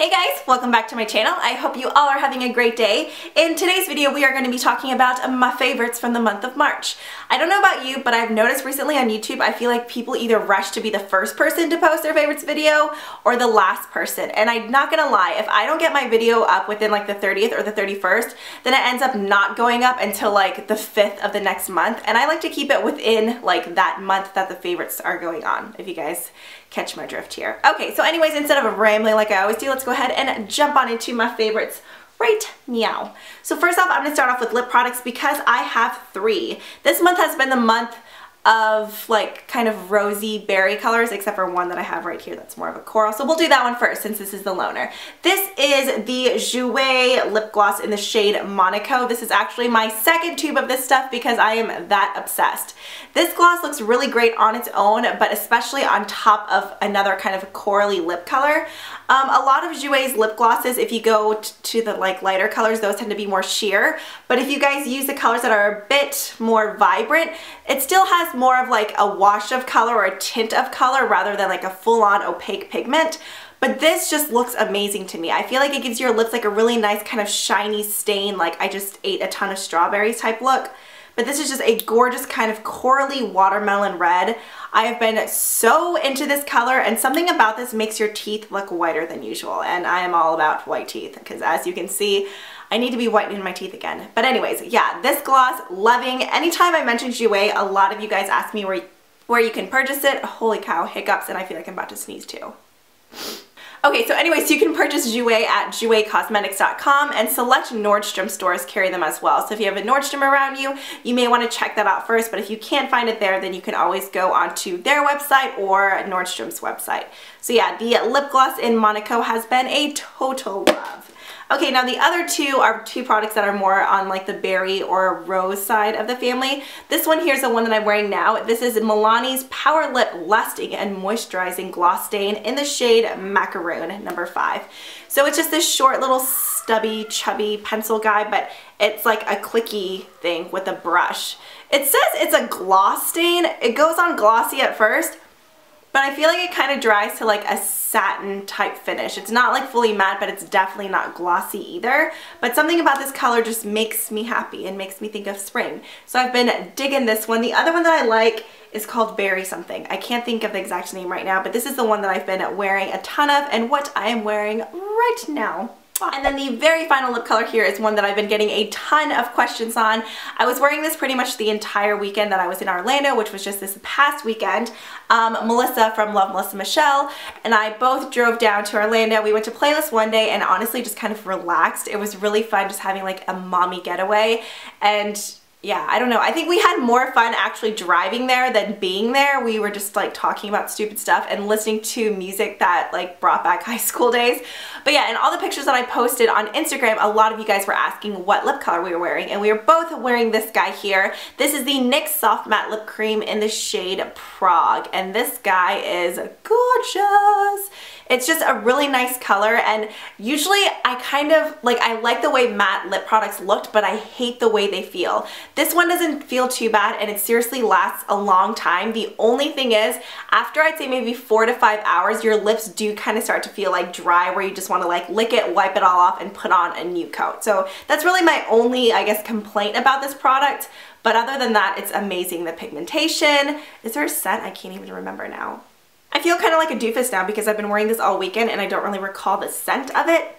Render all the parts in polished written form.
Hey guys, welcome back to my channel. I hope you all are having a great day. In today's video, we are going to be talking about my favorites from the month of March. I don't know about you, but I've noticed recently on YouTube, I feel like people either rush to be the first person to post their favorites video or the last person. And I'm not gonna lie, if I don't get my video up within like the 30th or the 31st, then it ends up not going up until like the 5th of the next month. And I like to keep it within like that month that the favorites are going on, if you guys catch my drift here. Okay, so anyways, instead of rambling like I always do, let's go ahead and jump on into my favorites right now. So first off, I'm gonna start off with lip products because I have 3. This month has been the month of like kind of rosy berry colors, except for one that I have right here that's more of a coral. So we'll do that one first since this is the loner. This is the Jouer lip gloss in the shade Monaco. This is actually my second tube of this stuff because I am that obsessed. This gloss looks really great on its own, but especially on top of another kind of corally lip color. A lot of Jouer's lip glosses, if you go to the like lighter colors, those tend to be more sheer. But if you guys use the colors that are a bit more vibrant, it still has more of like a wash of color or a tint of color rather than like a full-on opaque pigment. But this just looks amazing to me. I feel like it gives your lips like a really nice kind of shiny stain, like I just ate a ton of strawberries type look. But this is just a gorgeous kind of corally watermelon red. I have been so into this color, and something about this makes your teeth look whiter than usual, and I am all about white teeth because as you can see, I need to be whitening my teeth again. But anyways, yeah, this gloss, loving. Anytime I mention Jouer, a lot of you guys ask me where you can purchase it. Holy cow, hiccups, and I feel like I'm about to sneeze too. Okay, so anyways, you can purchase Jouer at jouercosmetics.com, and select Nordstrom stores carry them as well. So if you have a Nordstrom around you, you may want to check that out first, but if you can't find it there, then you can always go onto their website or Nordstrom's website. So yeah, the lip gloss in Monaco has been a total love. Okay, now the other two are two products that are more on like the berry or rose side of the family. This one here is the one that I'm wearing now. This is Milani's Power Lip Lasting and Moisturizing Gloss Stain in the shade Macaroon, number 5. So it's just this short little stubby, chubby pencil guy, but it's like a clicky thing with a brush. It says it's a gloss stain. It goes on glossy at first, but I feel like it kind of dries to like a satin type finish. It's not like fully matte, but it's definitely not glossy either. But something about this color just makes me happy and makes me think of spring. So I've been digging this one. The other one that I like is called Berry something. I can't think of the exact name right now, but this is the one that I've been wearing a ton of and what I am wearing right now. And then the very final lip color here is one that I've been getting a ton of questions on. I was wearing this pretty much the entire weekend that I was in Orlando, which was just this past weekend. Melissa from Love Melissa Michelle and I both drove down to Orlando. We went to Playlist one day and honestly just kind of relaxed. It was really fun just having like a mommy getaway, and yeah, I don't know. I think we had more fun actually driving there than being there. We were just like talking about stupid stuff and listening to music that like brought back high school days. But yeah, in all the pictures that I posted on Instagram, a lot of you guys were asking what lip color we were wearing, and we were both wearing this guy here. This is the NYX Soft Matte Lip Cream in the shade Prague, and this guy is gorgeous. It's just a really nice color, and usually I kind of like, I like the way matte lip products looked, but I hate the way they feel. This one doesn't feel too bad, and it seriously lasts a long time. The only thing is, after I'd say maybe 4 to 5 hours, your lips do kind of start to feel like dry, where you just want to like lick it, wipe it all off, and put on a new coat. So that's really my only, I guess, complaint about this product. But other than that, it's amazing. The pigmentation, is there a scent? I can't even remember now. I feel kind of like a doofus now because I've been wearing this all weekend and I don't really recall the scent of it.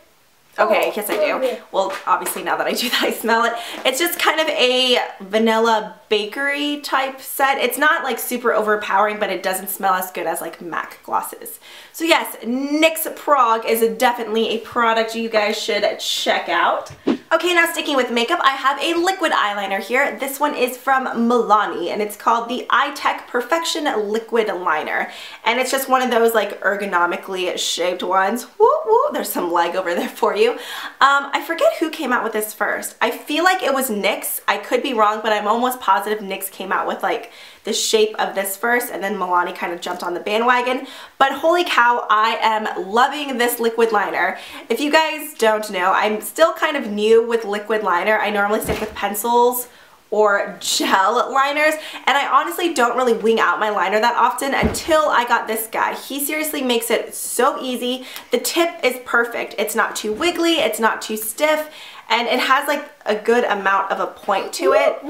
Okay, yes I do. Well, obviously now that I do that, I smell it. It's just kind of a vanilla bakery type scent. It's not like super overpowering, but it doesn't smell as good as like MAC glosses. So yes, NYX Prague is definitely a product you guys should check out. Okay, now sticking with makeup, I have a liquid eyeliner here. This one is from Milani, and it's called the iTech Perfection Liquid Liner. And it's just one of those like ergonomically shaped ones. Woo woo, there's some leg over there for you. I forget who came out with this first. I feel like it was NYX. I could be wrong, but I'm almost positive NYX came out with like the shape of this first, and then Milani kind of jumped on the bandwagon. But holy cow, I am loving this liquid liner. If you guys don't know, I'm still kind of new with liquid liner. I normally stick with pencils or gel liners, and I honestly don't really wing out my liner that often until I got this guy. He seriously makes it so easy. The tip is perfect. It's not too wiggly, it's not too stiff, and it has like a good amount of a point to it.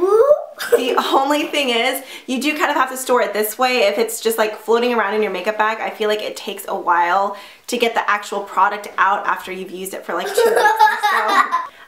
The only thing is, you do kind of have to store it this way. If it's just like floating around in your makeup bag, I feel like it takes a while to get the actual product out after you've used it for like 2 weeks or so.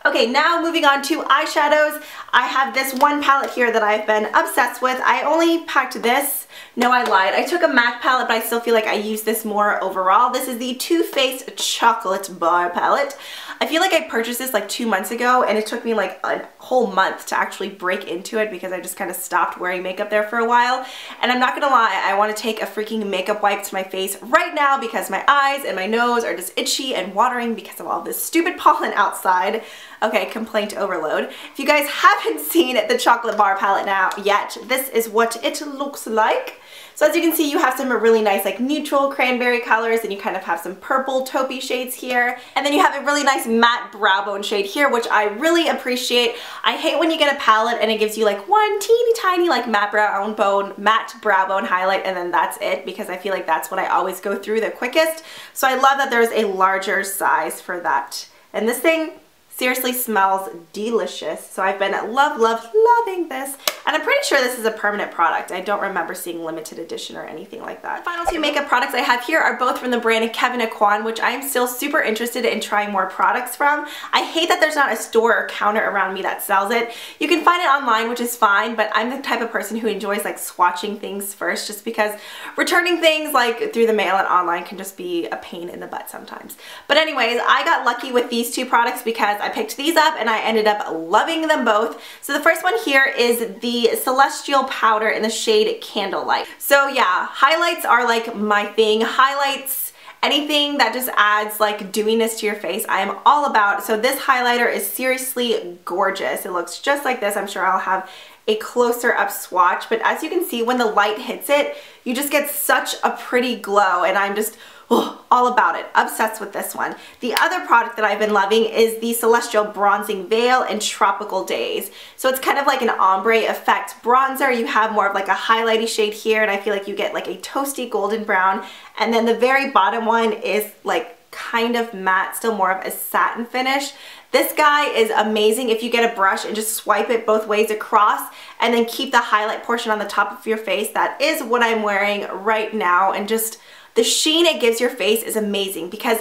Okay, now moving on to eyeshadows. I have this one palette here that I've been obsessed with. I only packed this. No, I lied. I took a MAC palette, but I still feel like I use this more overall. This is the Too Faced Chocolate Bar palette. I feel like I purchased this like 2 months ago, and it took me like a whole month to actually break into it because I just kind of stopped wearing makeup there for a while. And I'm not gonna lie, I want to take a freaking makeup wipe to my face right now because my eyes and my nose are just itchy and watering because of all this stupid pollen outside. Okay, complaint overload. If you guys haven't seen the chocolate bar palette now yet, this is what it looks like. So as you can see, you have some really nice like neutral cranberry colors, and you kind of have some purple taupey shades here. And then you have a really nice matte brow bone shade here, which I really appreciate. I hate when you get a palette and it gives you like one teeny tiny like matte brow bone highlight, and then that's it, because I feel like that's what I always go through the quickest. So I love that there's a larger size for that. And this thing seriously smells delicious. So I've been loving this. And I'm pretty sure this is a permanent product. I don't remember seeing limited edition or anything like that. The final 2 makeup products I have here are both from the brand Kevyn Aucoin, which I am still super interested in trying more products from. I hate that there's not a store or counter around me that sells it. You can find it online, which is fine, but I'm the type of person who enjoys like swatching things first, just because returning things like through the mail and online can just be a pain in the butt sometimes. But anyways, I got lucky with these 2 products because I picked these up and I ended up loving them both. So the first one here is the Celestial Powder in the shade Candlelight. So yeah, highlights are like my thing. Highlights, anything that just adds like dewiness to your face, I am all about. So this highlighter is seriously gorgeous. It looks just like this. I'm sure I'll have a closer up swatch, but as you can see, when the light hits it, you just get such a pretty glow, and I'm just all about it. Obsessed with this one. The other product that I've been loving is the Celestial Bronzing Veil in Tropical Days. So it's kind of like an ombre effect bronzer. You have more of like a highlighty shade here, and I feel like you get like a toasty golden brown. And then the very bottom one is like kind of matte, still more of a satin finish. This guy is amazing if you get a brush and just swipe it both ways across and then keep the highlight portion on the top of your face. That is what I'm wearing right now, and just the sheen it gives your face is amazing because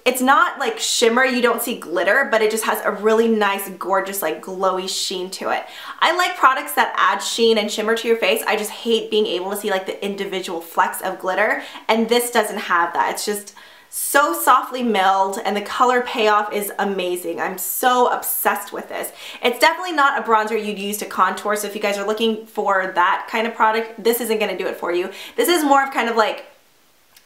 it's not like shimmer, you don't see glitter, but it just has a really nice, gorgeous, like glowy sheen to it. I like products that add sheen and shimmer to your face. I just hate being able to see like the individual flecks of glitter, and this doesn't have that. It's just so softly milled, and the color payoff is amazing. I'm so obsessed with this. It's definitely not a bronzer you'd use to contour, so if you guys are looking for that kind of product, this isn't gonna do it for you. This is more of kind of like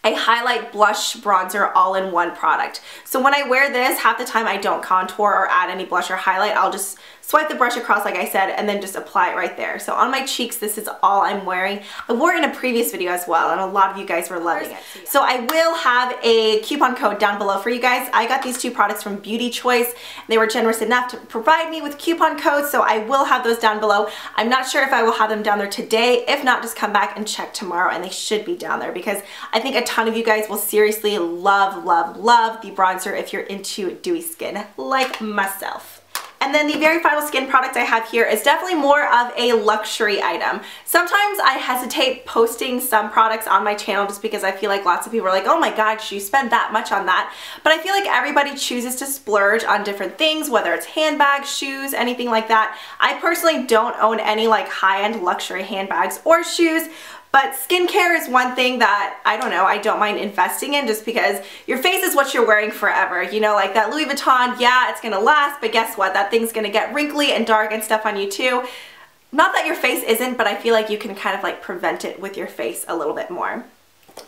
a highlight, blush, bronzer all in one product. So when I wear this, half the time I don't contour or add any blush or highlight. I'll just swipe the brush across like I said and then just apply it right there. So on my cheeks, this is all I'm wearing. I wore it in a previous video as well, and a lot of you guys were loving it. So I will have a coupon code down below for you guys. I got these 2 products from Beauty Choice. They were generous enough to provide me with coupon codes, so I will have those down below. I'm not sure if I will have them down there today. If not, just come back and check tomorrow, and they should be down there because I think a ton of you guys will seriously love the bronzer if you're into dewy skin like myself. And then the very final skin product I have here is definitely more of a luxury item. Sometimes I hesitate posting some products on my channel just because I feel like lots of people are like, oh my gosh, you spend that much on that. But I feel like everybody chooses to splurge on different things, whether it's handbags, shoes, anything like that. I personally don't own any like high-end luxury handbags or shoes, but skincare is one thing that, I don't know, I don't mind investing in just because your face is what you're wearing forever. You know, like that Louis Vuitton, yeah, it's gonna last, but guess what? That thing's gonna get wrinkly and dark and stuff on you too. Not that your face isn't, but I feel like you can kind of like prevent it with your face a little bit more.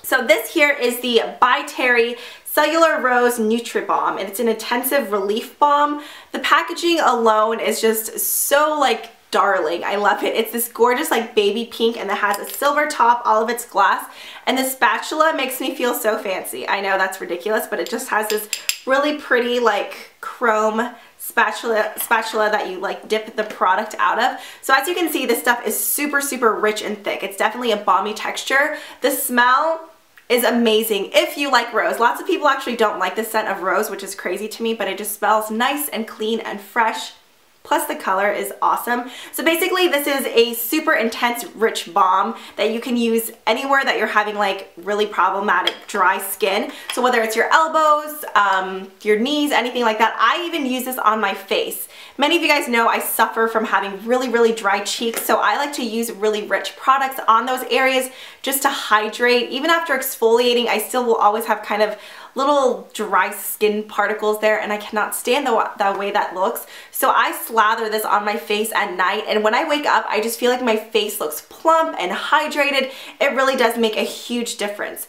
So this here is the By Terry Cellular Rose Nutri Balm, and it's an intensive relief balm. The packaging alone is just so like darling. I love it. It's this gorgeous like baby pink, and it has a silver top, all of it's glass, and the spatula makes me feel so fancy. I know that's ridiculous, but it just has this really pretty like chrome spatula that you like dip the product out of. So as you can see, this stuff is super, super rich and thick. It's definitely a balmy texture. The smell is amazing if you like rose. Lots of people actually don't like the scent of rose, which is crazy to me, but it just smells nice and clean and fresh. Plus the color is awesome. So basically this is a super intense rich balm that you can use anywhere that you're having like really problematic dry skin. So whether it's your elbows, your knees, anything like that. I even use this on my face. Many of you guys know I suffer from having really, really dry cheeks, so I like to use really rich products on those areas just to hydrate. Even after exfoliating, I still will always have kind of little dry skin particles there, and I cannot stand the way that looks. So I slather this on my face at night, and when I wake up, I just feel like my face looks plump and hydrated. It really does make a huge difference.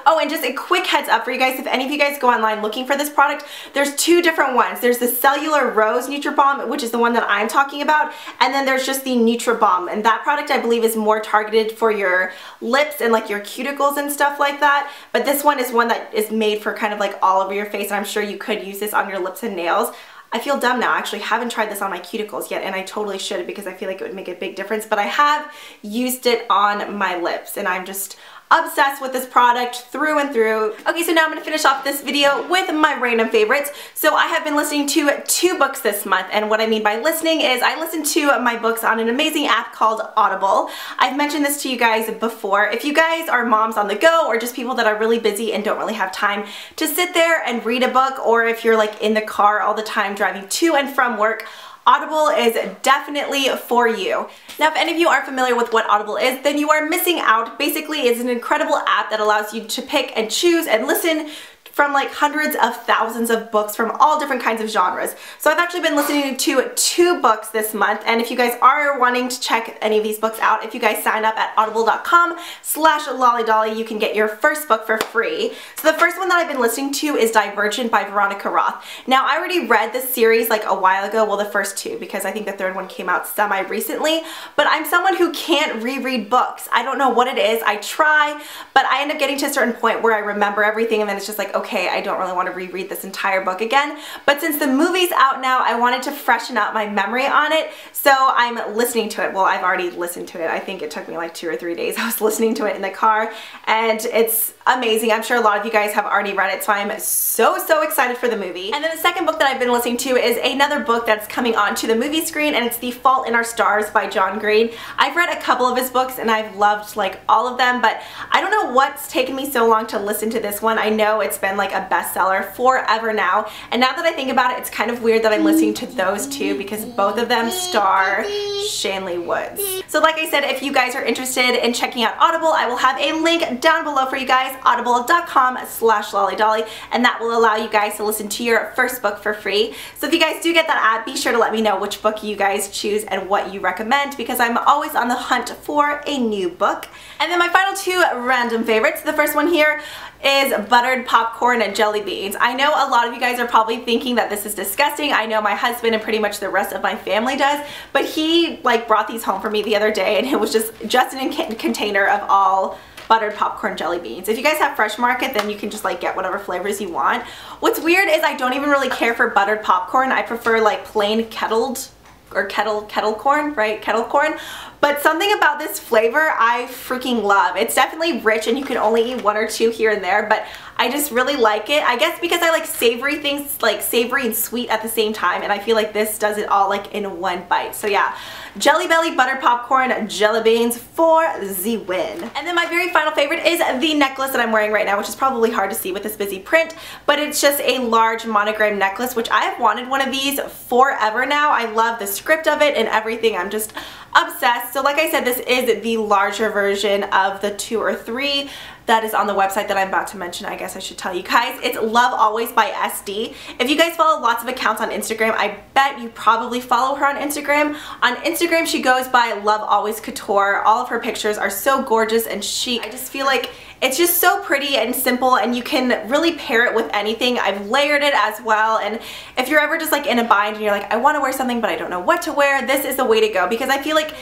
Oh, and just a quick heads up for you guys, if any of you guys go online looking for this product, there's two different ones. There's the Cellular Rose Nutribalm, which is the one that I'm talking about, and then there's just the Nutribalm, and that product I believe is more targeted for your lips and like your cuticles and stuff like that, but this one is one that is made for kind of like all over your face, and I'm sure you could use this on your lips and nails. I feel dumb now, I actually haven't tried this on my cuticles yet, and I totally should because I feel like it would make a big difference, but I have used it on my lips, and I'm just obsessed with this product through and through. Okay, so now I'm going to finish off this video with my random favorites. So I have been listening to 2 books this month, and what I mean by listening is I listen to my books on an amazing app called Audible. I've mentioned this to you guys before. If you guys are moms on the go or just people that are really busy and don't really have time to sit there and read a book, or if you're like in the car all the time driving to and from work, Audible is definitely for you. Now, if any of you aren't familiar with what Audible is, then you are missing out. Basically, it's an incredible app that allows you to pick and choose and listen from like hundreds of thousands of books from all different kinds of genres. So I've actually been listening to 2 books this month, and if you guys are wanting to check any of these books out, if you guys sign up at audible.com/lollydolly, you can get your first book for free. So the first one that I've been listening to is Divergent by Veronica Roth. Now, I already read this series like a while ago, well, the first 2, because I think the third one came out semi-recently, but I'm someone who can't reread books. I don't know what it is. I try, but I end up getting to a certain point where I remember everything, and then it's just like, okay, I don't really want to reread this entire book again. But since the movie's out now, I wanted to freshen up my memory on it, so I'm listening to it. Well, I've already listened to it. I think it took me like 2 or 3 days. I was listening to it in the car, and it's amazing. I'm sure a lot of you guys have already read it, so I'm so excited for the movie. And then the second book that I've been listening to is another book that's coming onto the movie screen, and it's The Fault in Our Stars by John Green. I've read a couple of his books, and I've loved like all of them, but I don't know what's taken me so long to listen to this one. I know it's been like a bestseller forever now, and now that I think about it, it's kind of weird that I'm listening to those 2 because both of them star Shanley Woods. So like I said, if you guys are interested in checking out Audible, I will have a link down below for you guys, audible.com/lollydolly, and that will allow you guys to listen to your first book for free. So if you guys do get that app, be sure to let me know which book you guys choose and what you recommend, because I'm always on the hunt for a new book. And then my final 2 random favorites. The first one here is buttered popcorn and jelly beans. I know a lot of you guys are probably thinking that this is disgusting. I know my husband and pretty much the rest of my family does, but he like brought these home for me the other day, and it was just in a container of all buttered popcorn jelly beans. If you guys have Fresh Market, then you can just like get whatever flavors you want. What's weird is I don't even really care for buttered popcorn. I prefer like plain kettled or kettle corn, right? Kettle corn. But something about this flavor I freaking love. It's definitely rich, and you can only eat 1 or 2 here and there, but I just really like it. I guess because I like savory things, like savory and sweet at the same time, and I feel like this does it all like in one bite. So yeah, Jelly Belly buttered popcorn jelly beans for the win. And then my very final favorite is the necklace that I'm wearing right now, which is probably hard to see with this busy print, but it's just a large monogram necklace, which I have wanted one of these forever now. I love the script of it and everything. I'm just obsessed. So like I said, this is the larger version of the 2 or 3 that is on the website that I'm about to mention. I guess I should tell you guys. It's Love Always by SD. If you guys follow lots of accounts on Instagram, I bet you probably follow her on Instagram. On Instagram, she goes by Love Always Couture. All of her pictures are so gorgeous and chic. I just feel like it's just so pretty and simple, and you can really pair it with anything. I've layered it as well, and if you're ever just like in a bind and you're like, I want to wear something but I don't know what to wear, this is the way to go, because I feel like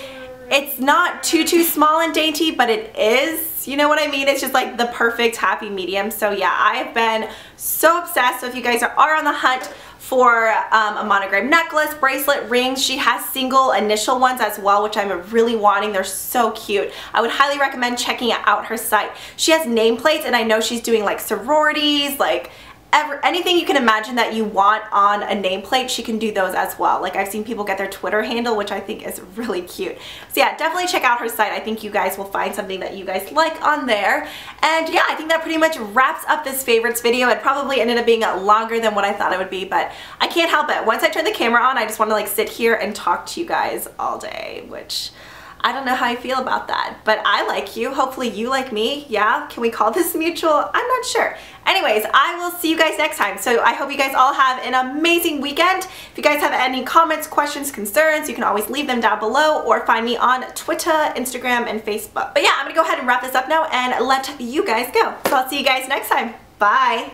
It's not too small and dainty, but it is, you know what I mean? It's just like the perfect happy medium. So yeah, I've been so obsessed. So if you guys are on the hunt for a monogram necklace, bracelet, rings, she has single initial ones as well, which I'm really wanting. They're so cute. I would highly recommend checking out her site. She has nameplates, and I know she's doing like sororities, like anything you can imagine that you want on a nameplate, she can do those as well. Like I've seen people get their Twitter handle, which I think is really cute. So yeah, definitely check out her site. I think you guys will find something that you guys like on there. And yeah, I think that pretty much wraps up this favorites video. It probably ended up being longer than what I thought it would be, but I can't help it. Once I turn the camera on, I just want to like sit here and talk to you guys all day, which I don't know how I feel about that, but I like you. Hopefully you like me. Yeah, can we call this mutual? I'm not sure. Anyways, I will see you guys next time. So I hope you guys all have an amazing weekend. If you guys have any comments, questions, concerns, you can always leave them down below or find me on Twitter, Instagram, and Facebook. But yeah, I'm gonna go ahead and wrap this up now and let you guys go. So I'll see you guys next time. Bye.